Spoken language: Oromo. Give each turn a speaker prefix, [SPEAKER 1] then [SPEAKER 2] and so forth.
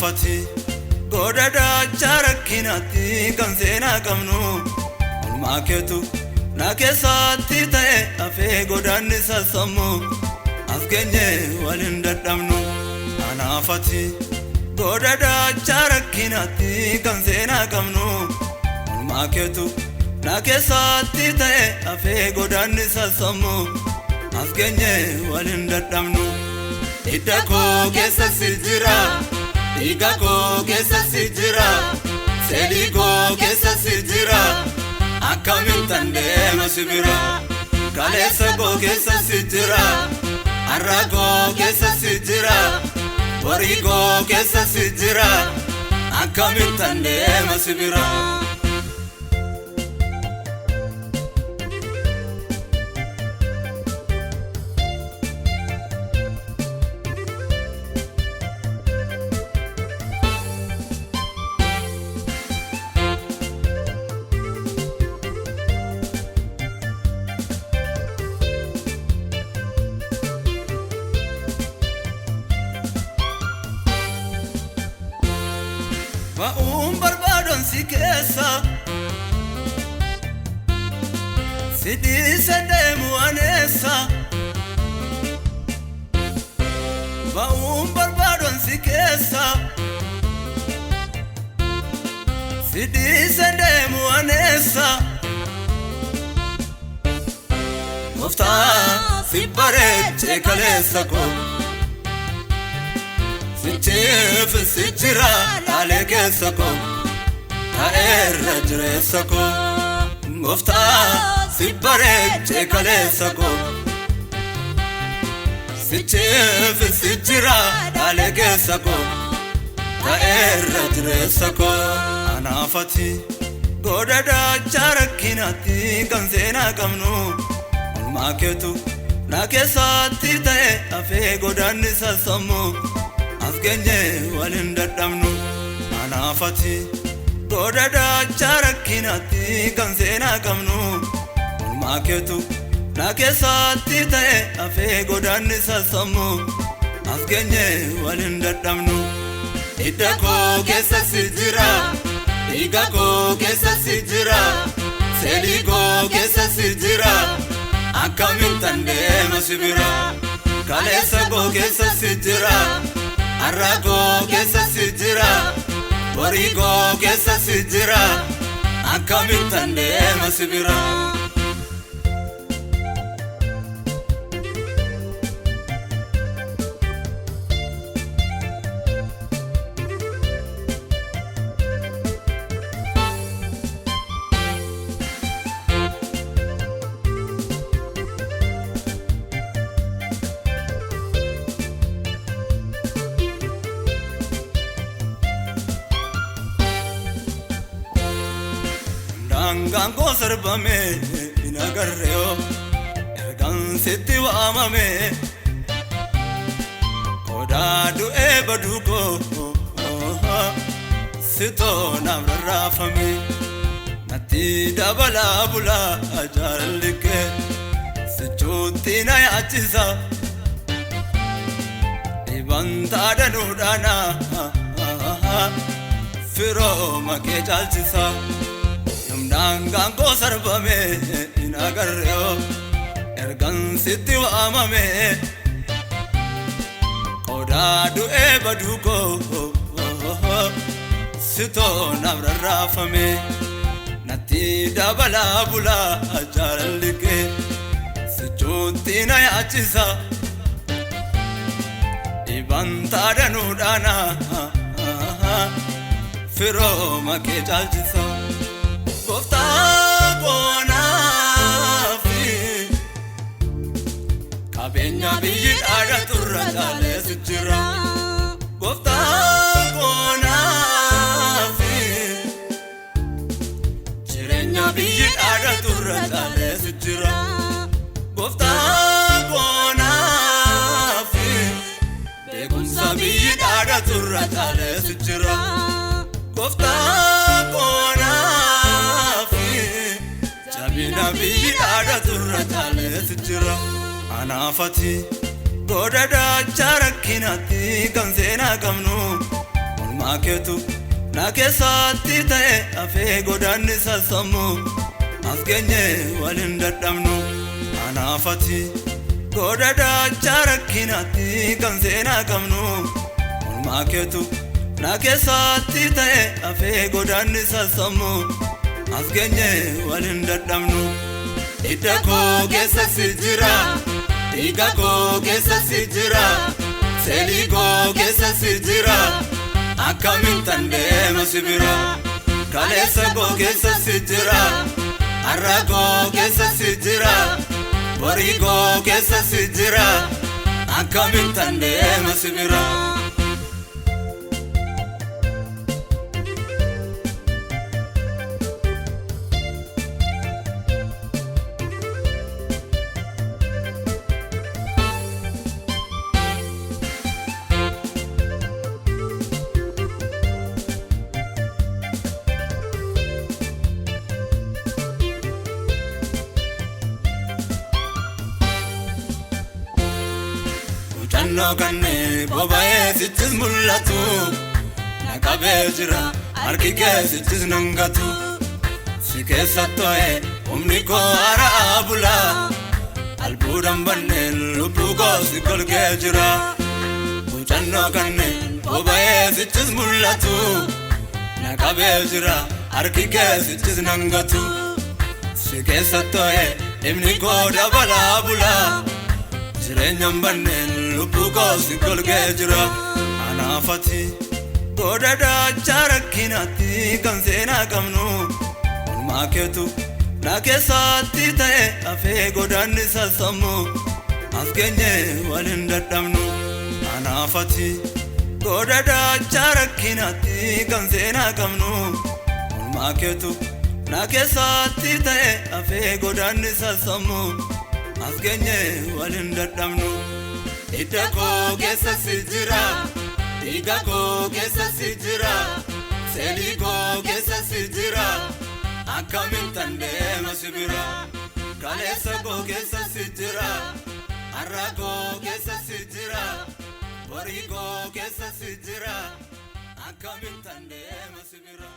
[SPEAKER 1] Anaafati godada charakkinatti kan seenaa qabnu olmaa keetu na keessatti ta'e hafee godaanni sassammu as geenye waliin dadhabnu. Anaafati godada charakkinatti kan seenaa qabnu olmaa keetu na keessatti ta'e hafee godaanni sassammu as geenye waliin dadhabnu. Hidda koo keessa si jira, dhiiga koo keessa si jira, fedhii koo keessa si jira, akkamiin deema si bira. Kaleessa koo keessa si jira, har'a koo keessa si jira, borii koo keessa si jira, akkamiin deema si bira. Ba'uun barbaadoon si keessa si dhiise deemu aneessa. Ba'uun barbaadoon si keessa si dhiise deemu aneessa. Gooftaa si bareechee kaleessa koo Sichif si jira dhaalee keessa koo ta'eerra jireessa koo. Gooftaa si bareechee kaleessa koo Sichif si jira dhaalee keessa koo ta'eerra jireessa koo. Anaafati godada charakkinatti kan seenaa qabnu olmaa keetu na keessatti ta'e hafee godaanni sassammu as geenye waliin dadhabnu. Anaafati godada charakkinatti kan seenaa qabnu olmaa keetu na keessatti ta'e hafee godaanni sassammu as geenye waliin dadhabnu. Hidda koo keessa si jira, dhiiga koo keessa si jira, fedhii koo keessa si jira, akkamiin deema si bira. Kaleessa koo keessa si jira, har'a koo keessa si jira, borii koo keessa si jira, akkamiin deema si bira. Dangaan koo sarbame hin agarreo ergaan sitti waamame qodaa du'ee baduu koo sitoo naaf rarraafame natti dabalaa bulaa jaalalli kee sichuutti na yaachisa dhibantaa danuudhaana firooma kee caalchisa. Dangaan koo sarbame hin agarreo ergaan sitti waamame qodaa du'ee baduu koo sitoo naaf rarraafame natti dabalaa bulaa jaalalli kee sichuutti na yaachisa dhibantaa danuudhaana firooma kee caalchisa. Gooftaa koo naafi qabeenya biyyi dhaadhaturra caalee si jira. Gooftaa koo naafi jireenya biyyi dhaadhaturra caalee si jira. Gooftaa koo naafi beekumsa biyyi dhaadhaturra caalee si jira. Gooftaa koo naafi jabina biyyi dhaadhaturra caalee si jira. Anaafati godada charakkinatti kan seenaa qabnu olmaa keetu na keessatti ta'e afee godaanni sassamu as geenye waliin dadhabnu anaafati goda dachaa rakkinaatti kan seenaa qabnu olmaa keetu na keessatti ta'e afee godaanni sassamu as geenye waliin dadhabnu hidda koo keessa si jira dhiiga koo keessa si jira seelii koo keessa si jira akkamiin tan deema si bira kaleessa koo keessa si jira har'a koo keessa si jira borii koo keessa si jira akkamiin tan deema si bira Channo kanne bobaye sittis mul'atu naqabee jira harki kee sittis nangatu si keessa to'e humni koo haraa bula albuudhaan banneen lubbuu koo si golgee jira channo kanne bobaye sittis mul'atu naqabee jira harki kee sittis nangatu si keessa to'e humni koo dabalaa bula jireenyaan banneen lubbuu koo si golgee jira anaafati goda dachaa rakkinaatti kan seenaa qabnu olmaa keetu na keessatti ta'e afee godaanni sassamu as geenye waliin dadhabnu anaafati goda dachaa rakkinaatti kan seenaa qabnu olmaa keetu na keessatti ta'e afee godaanni sassamu as geenye waliin dadhabnu hidda koo keessa si jira dhiiga koo keessa si jira seelii koo keessa si jira akkamiin tan deema si bira kaleessa koo keessa si jira har'a koo keessa si jira borii koo keessa si jira akkamiin tan deema si bira